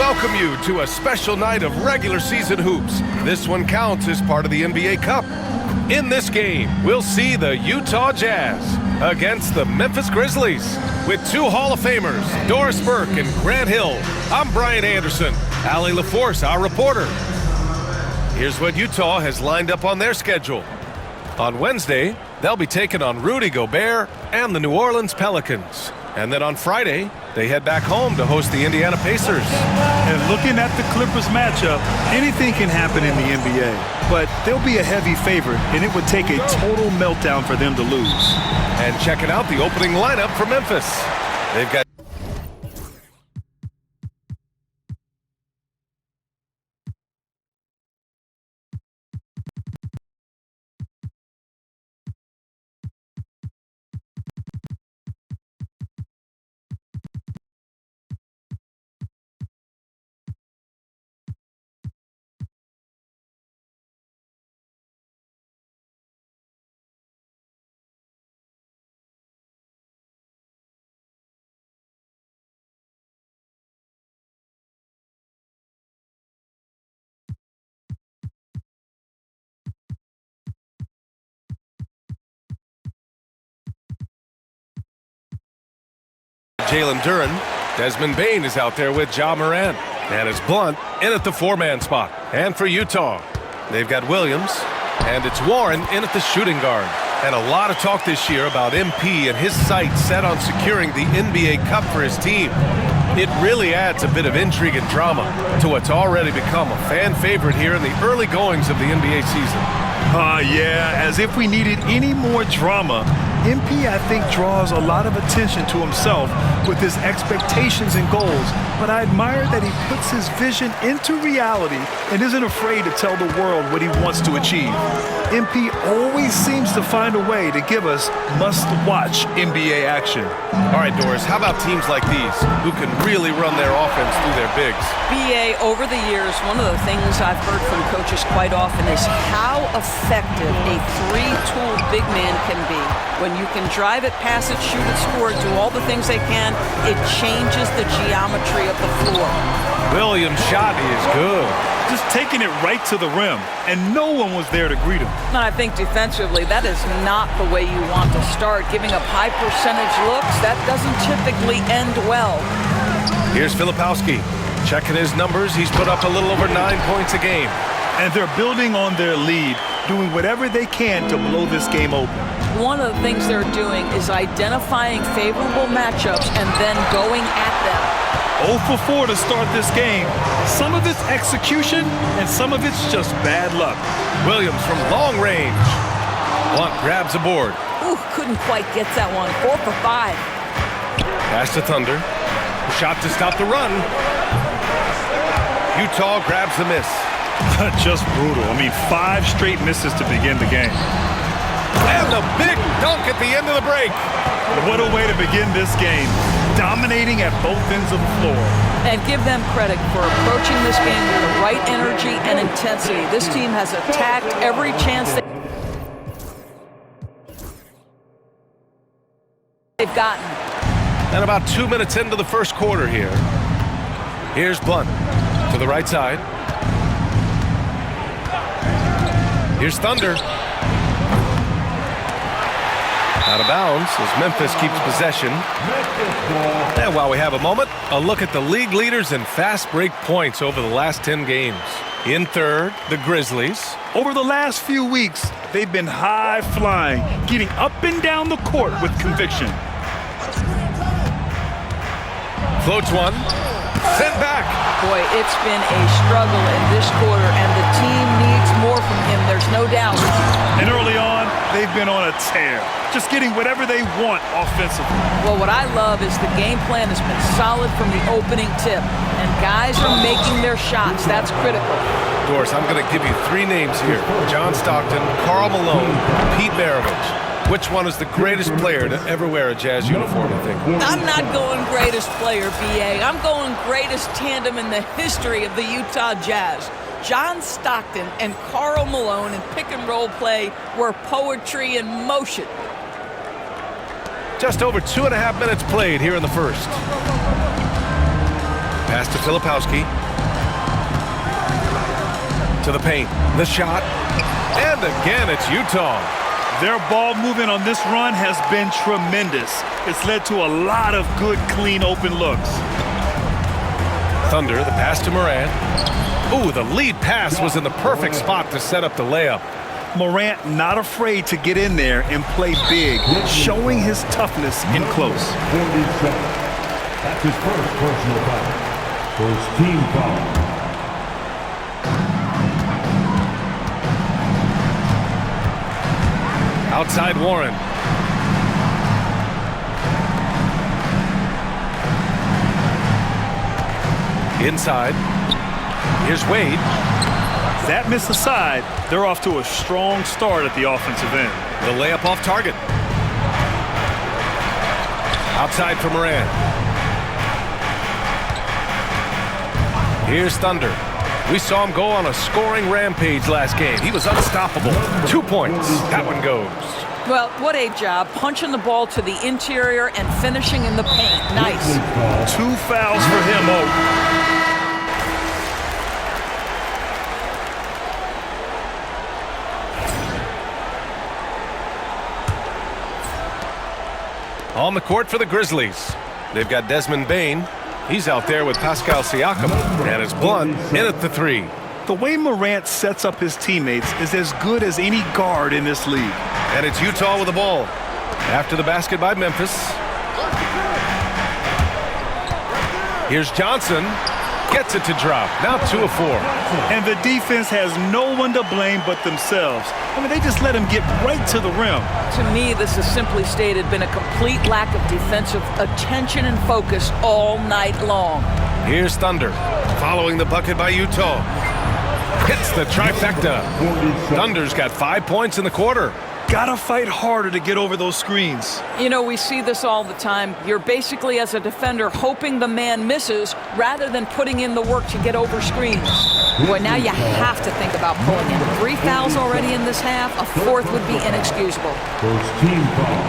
welcome you to a special night of regular season hoops. This one counts as part of the NBA Cup. In this game, we'll see the Utah Jazz against the Memphis Grizzlies. With two Hall of Famers, Doris Burke and Grant Hill, I'm Brian Anderson. Allie LaForce, our reporter. Here's what Utah has lined up on their schedule. On Wednesday, they'll be taking on Rudy Gobert and the New Orleans Pelicans. And then on Friday, they head back home to host the Indiana Pacers. And looking at the Clippers matchup, anything can happen in the NBA. But they'll be a heavy favorite, and it would take a total meltdown for them to lose. And checking out the opening lineup for Memphis. They've got Jalen Duren. Desmond Bane is out there with Ja Morant. And it's Blunt in at the four-man spot. And for Utah, they've got Williams. And it's Warren in at the shooting guard. And a lot of talk this year about MP and his sights set on securing the NBA Cup for his team. It really adds a bit of intrigue and drama to what's already become a fan favorite here in the early goings of the NBA season. Yeah, as if we needed any more drama. MP, I think, draws a lot of attention to himself with his expectations and goals, but I admire that he puts his vision into reality and isn't afraid to tell the world what he wants to achieve. MP always seems to find a way to give us must-watch NBA action. All right, Doris, how about teams like these who can really run their offense through their bigs? BA, over the years, one of the things I've heard from coaches quite often is how effective a three-tool big man can be. When you can drive it, pass it, shoot it, score it, do all the things they can, it changes the geometry of the floor. Williams' shot is good. Just taking it right to the rim, and no one was there to greet him. And I think defensively, that is not the way you want to start. Giving up high percentage looks, that doesn't typically end well. Here's Filipowski. Checking his numbers, he's put up a little over 9 points a game. And they're building on their lead, doing whatever they can to blow this game open. One of the things they're doing is identifying favorable matchups and then going at them. 0 for 4 to start this game. Some of it's execution, and some of it's just bad luck. Williams from long range. Blunt grabs a board. Ooh, couldn't quite get that one. 4 for 5. Pass to Thunder. Shot to stop the run. Utah grabs the miss. Just brutal. I mean, 5 straight misses to begin the game. And the big dunk at the end of the break. What a way to begin this game. Dominating at both ends of the floor. And give them credit for approaching this game with the right energy and intensity. This team has attacked every chance they've gotten. And about 2 minutes into the first quarter here. Here's Blunt to the right side. Here's Thunder. Out of bounds as Memphis keeps possession. And while we have a moment, a look at the league leaders in fast break points over the last 10 games. In third, the Grizzlies. Over the last few weeks, they've been high-flying, getting up and down the court with conviction. Floats one. Sent back. Boy, it's been a struggle in this quarter, and the team needs more from him. There's no doubt. And early on, they've been on a tear, just getting whatever they want offensively. Well, what I love is the game plan has been solid from the opening tip, and guys are making their shots. That's critical. Doris, I'm going to give you 3 names here. John Stockton, Karl Malone, Pete Maravich. Which one is the greatest player to ever wear a Jazz uniform, I think? I'm not going greatest player, BA. I'm going greatest tandem in the history of the Utah Jazz. John Stockton and Karl Malone in pick-and-roll play were poetry in motion. Just over 2.5 minutes played here in the first. Pass to Filipowski. To the paint. The shot. And again, it's Utah. Their ball movement on this run has been tremendous. It's led to a lot of good, clean, open looks. Thunder, the pass to Morant. Ooh, the lead pass was in the perfect spot to set up the layup. Morant not afraid to get in there and play big, showing his toughness in close. 40 seconds. That's his first personal foul. First team foul. Outside Warren. Inside. Here's Wade. That miss aside, they're off to a strong start at the offensive end. The layup off target. Outside for Morant. Here's Thunder. We saw him go on a scoring rampage last game. He was unstoppable. 2 points. That one goes. Well, what a job. Punching the ball to the interior and finishing in the paint. Nice. 2 fouls for him. On the court for the Grizzlies. They've got Desmond Bane. He's out there with Pascal Siakam. And it's Blunt in at the 3. The way Morant sets up his teammates is as good as any guard in this league. And it's Utah with the ball. After the basket by Memphis. Here's Johnson. Gets it to drop. Now 2 of 4. And the defense has no one to blame but themselves. I mean, they just let him get right to the rim. To me, this has simply stated been a complete lack of defensive attention and focus all night long. Here's Thunder. Following the bucket by Utah. Hits the trifecta. Thunder's got 5 points in the quarter. Gotta fight harder to get over those screens. You know, we see this all the time. You're basically, as a defender, hoping the man misses rather than putting in the work to get over screens. Boy, now you have to think about pulling in. 3 fouls already in this half. A 4th would be inexcusable. First team foul.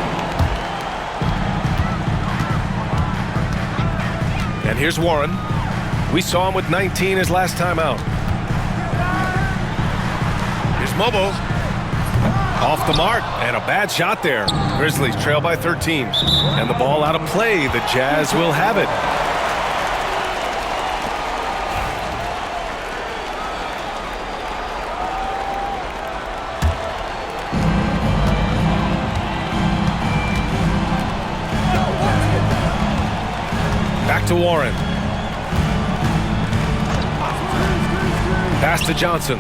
And here's Warren. We saw him with 19 his last time out. Here's Mobo. Off the mark, and a bad shot there. Grizzlies trail by 13. And the ball out of play. The Jazz will have it. Back to Warren. Pass to Johnson.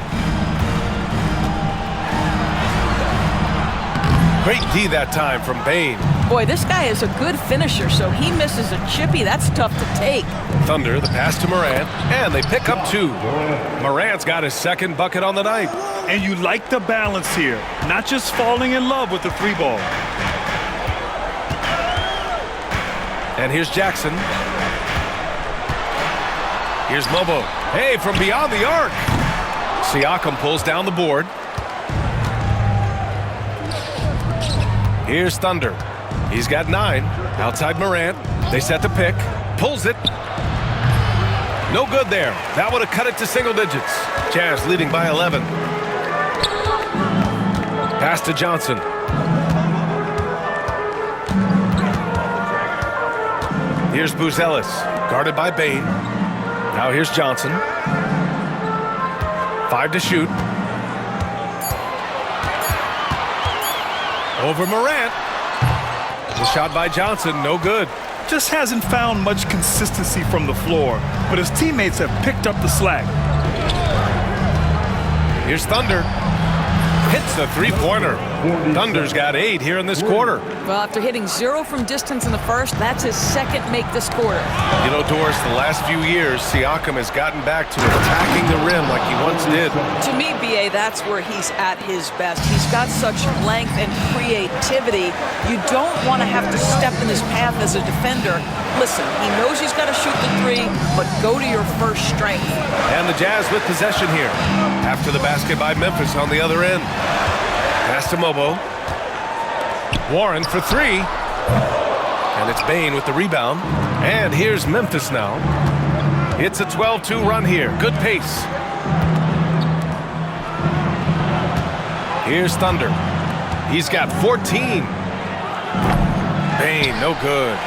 Great D that time from Bane. Boy, this guy is a good finisher, so he misses a chippy. That's tough to take. Thunder, the pass to Morant, and they pick up 2. Morant's got his 2nd bucket on the night. And you like the balance here, not just falling in love with the 3 ball. And here's Jackson. Here's Mobo. Hey, from beyond the arc. Siakam pulls down the board. Here's Thunder. He's got 9. Outside Morant. They set the pick. Pulls it. No good there. That would have cut it to single digits. Jazz leading by 11. Pass to Johnson. Here's Buzelis. Guarded by Bane. Now here's Johnson. 5 to shoot. Over Morant. The shot by Johnson, no good. Just hasn't found much consistency from the floor, but his teammates have picked up the slack. Here's Thunder. Hits the 3-pointer. Thunder's got 8 here in this quarter. Well, after hitting 0 from distance in the first, that's his 2nd make this quarter. You know, Doris, the last few years, Siakam has gotten back to attacking the rim like he once did. To me, B.A., that's where he's at his best. He's got such length and creativity. You don't want to have to step in his path as a defender. Listen, he knows he's got to shoot the 3, but go to your first strength. And the Jazz with possession here. After the basket by Memphis on the other end. Pass to Mobo. Warren for 3. And it's Bane with the rebound. And here's Memphis now. It's a 12-2 run here. Good pace. Here's Thunder. He's got 14. Bane, no good.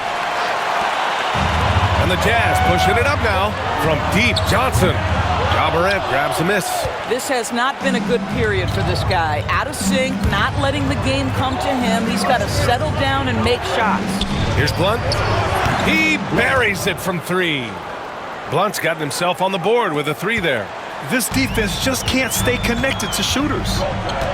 And the Jazz pushing it up now from deep. Johnson. Ja Morant grabs a miss. This has not been a good period for this guy. Out of sync, not letting the game come to him. He's got to settle down and make shots. Here's Blunt. He buries it from 3. Blunt's gotten himself on the board with a 3 there. This defense just can't stay connected to shooters.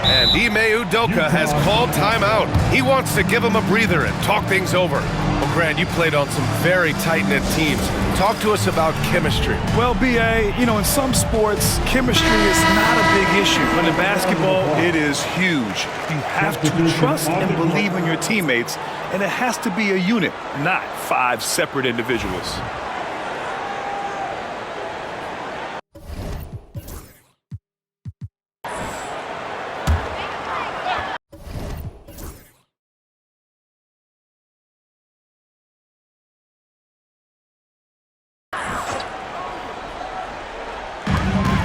And Ime Udoka has called timeout. He wants to give him a breather and talk things over. Well, Grant, you played on some very tight-knit teams. Talk to us about chemistry. Well, B.A., in some sports, chemistry is not a big issue. But in basketball, it is huge. You have to trust and believe in your teammates, and it has to be a unit, not 5 separate individuals.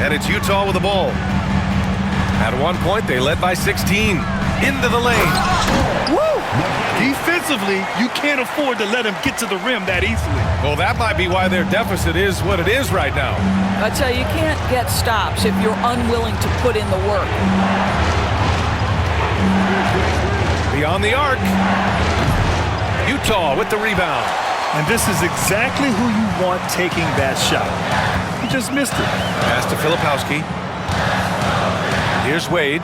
And it's Utah with the ball. At one point, they led by 16. Into the lane. Woo! Defensively, you can't afford to let him get to the rim that easily. Well, that might be why their deficit is what it is right now. I tell you, you can't get stops if you're unwilling to put in the work. Beyond the arc. Utah with the rebound. And this is exactly who you want taking that shot. He just missed it. Pass to Filipowski. Here's Wade.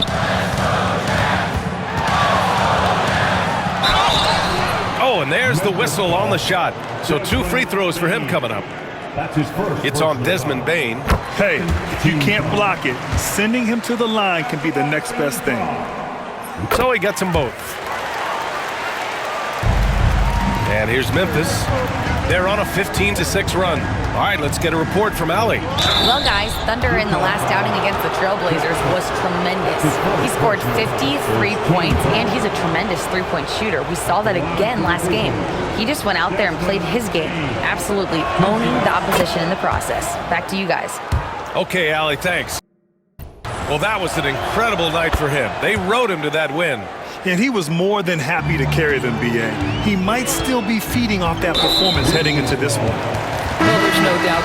Oh, and there's the whistle on the shot. So 2 free throws for him coming up. That's his first. It's on Desmond Bane. Hey, if you can't block it, sending him to the line can be the next best thing. So he gets them both. And here's Memphis. They're on a 15-6 run. All right, let's get a report from Allie. Well, guys, Thunder in the last outing against the Trailblazers was tremendous. He scored 53 points, and he's a tremendous three-point shooter. We saw that again last game. He just went out there and played his game, absolutely owning the opposition in the process. Back to you guys. Okay, Allie, thanks. Well, that was an incredible night for him. They rode him to that win. And he was more than happy to carry them, B.A. He might still be feeding off that performance heading into this one. Well, there's no doubt.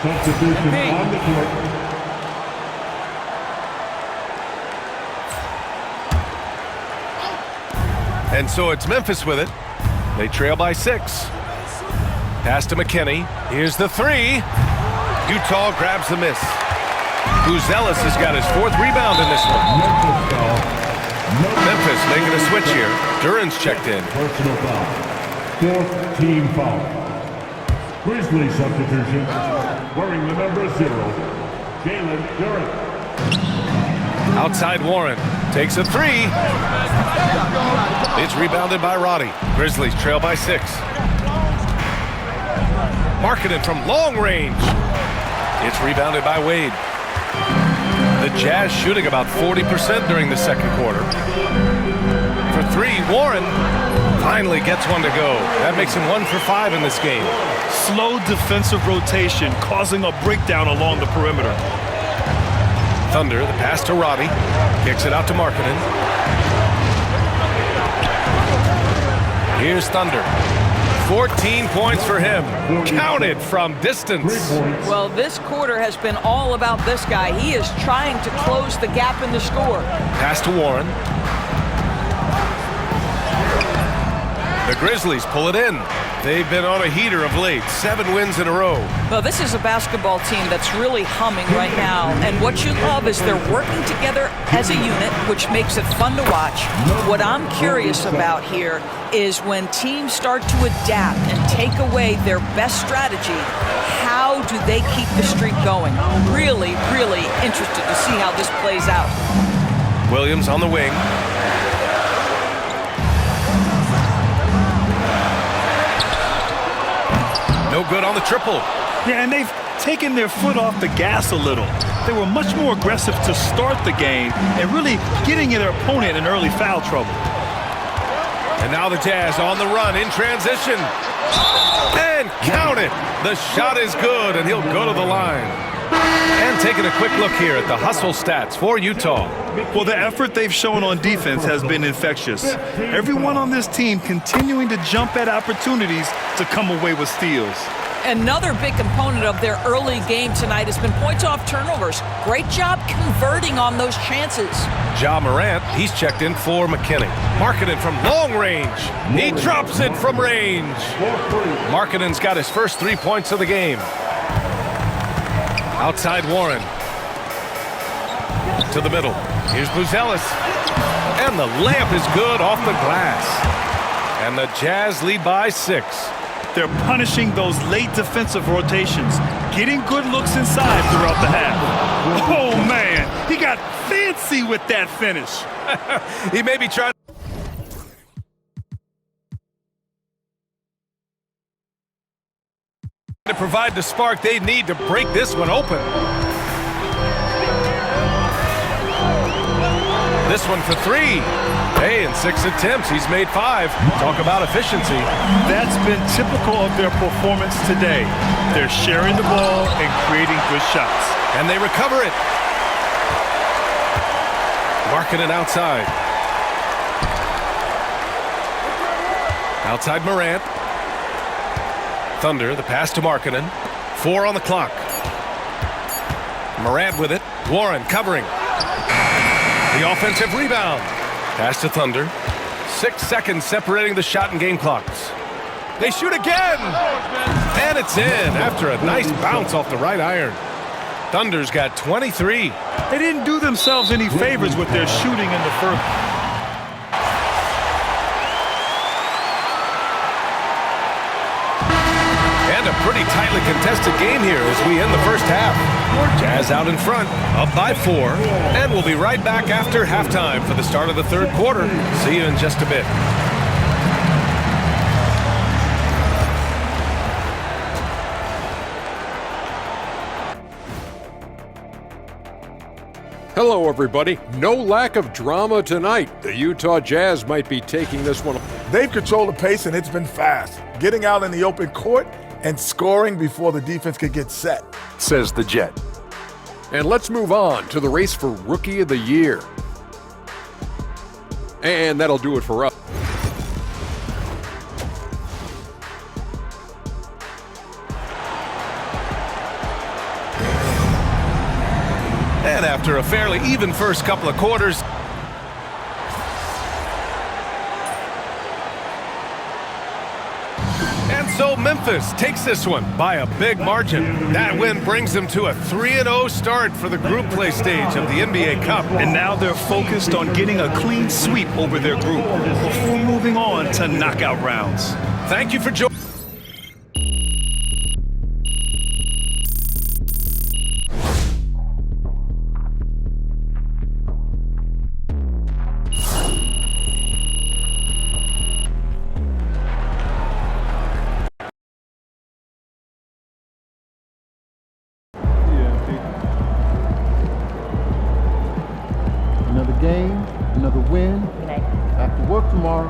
Substitution on the court. And so it's Memphis with it. They trail by 6. Pass to McKinney. Here's the 3. Utah grabs the miss. Buzelis has got his 4th rebound in this one. Memphis making a switch here. Duran's checked in. Personal foul. 4th team foul. Grizzly substitution. Wearing the number 0, Jalen Duran. Outside Warren. Takes a 3. It's rebounded by Roddy. Grizzlies trail by 6. Markkanen from long range. It's rebounded by Wade. The Jazz shooting about 40% during the second quarter. For 3, Warren finally gets one to go. That makes him 1 for 5 in this game. Slow defensive rotation causing a breakdown along the perimeter. Thunder, the pass to Roddy. Kicks it out to Markkanen. Here's Thunder. 14 points for him. Counted from distance. Well, this quarter has been all about this guy. He is trying to close the gap in the score. Pass to Warren. The Grizzlies pull it in. They've been on a heater of late. 7 wins in a row. Well, this is a basketball team that's really humming right now. And what you love is they're working together as a unit, which makes it fun to watch. What I'm curious about here is when teams start to adapt and take away their best strategy, how do they keep the streak going? Really, really interested to see how this plays out. Williams on the wing. No good on the triple. Yeah, and they've taken their foot off the gas a little. They were much more aggressive to start the game and really getting their opponent in early foul trouble. And now the Jazz on the run in transition. And count it. The shot is good, and he'll go to the line. And taking a quick look here at the hustle stats for Utah. Well, the effort they've shown on defense has been infectious. Everyone on this team continuing to jump at opportunities to come away with steals. Another big component of their early game tonight has been points off turnovers. Great job converting on those chances. Ja Morant, he's checked in for McKinney. Markkanen from long range. He drops it from range. Markkanen's got his first 3 points of the game. Outside Warren. To the middle. Here's Buzelis. And the layup is good off the glass. And the Jazz lead by 6. They're punishing those late defensive rotations, getting good looks inside throughout the half. Oh, man, he got fancy with that finish. He may be trying to provide the spark they need to break this one open. This one for 3. Hey, in 6 attempts, he's made 5. Talk about efficiency. That's been typical of their performance today. They're sharing the ball and creating good shots. And they recover it. Markkanen outside. Outside Morant. Thunder, the pass to Markkanen. 4 on the clock. Morant with it. Warren covering. The offensive rebound. Pass to Thunder. 6 seconds separating the shot and game clocks. They shoot again! And it's in after a nice bounce off the right iron. Thunder's got 23. They didn't do themselves any favors with their shooting in the first. And a pretty tightly contested game here as we end the first half. Jazz out in front, up by 4, and we'll be right back after halftime for the start of the third quarter. See you in just a bit. Hello, everybody. No lack of drama tonight. The Utah Jazz might be taking this one. They've controlled the pace, and it's been fast. Getting out in the open court and scoring before the defense could get set, Says the Jet. And let's move on to the race for Rookie of the Year. And that'll do it for us. And after a fairly even first couple of quarters, and so Memphis takes this one by a big margin. That win brings them to a 3-0 start for the group play stage of the NBA Cup. And now they're focused on getting a clean sweep over their group before moving on to knockout rounds. Thank you for joining. Another game, another win. After work tomorrow,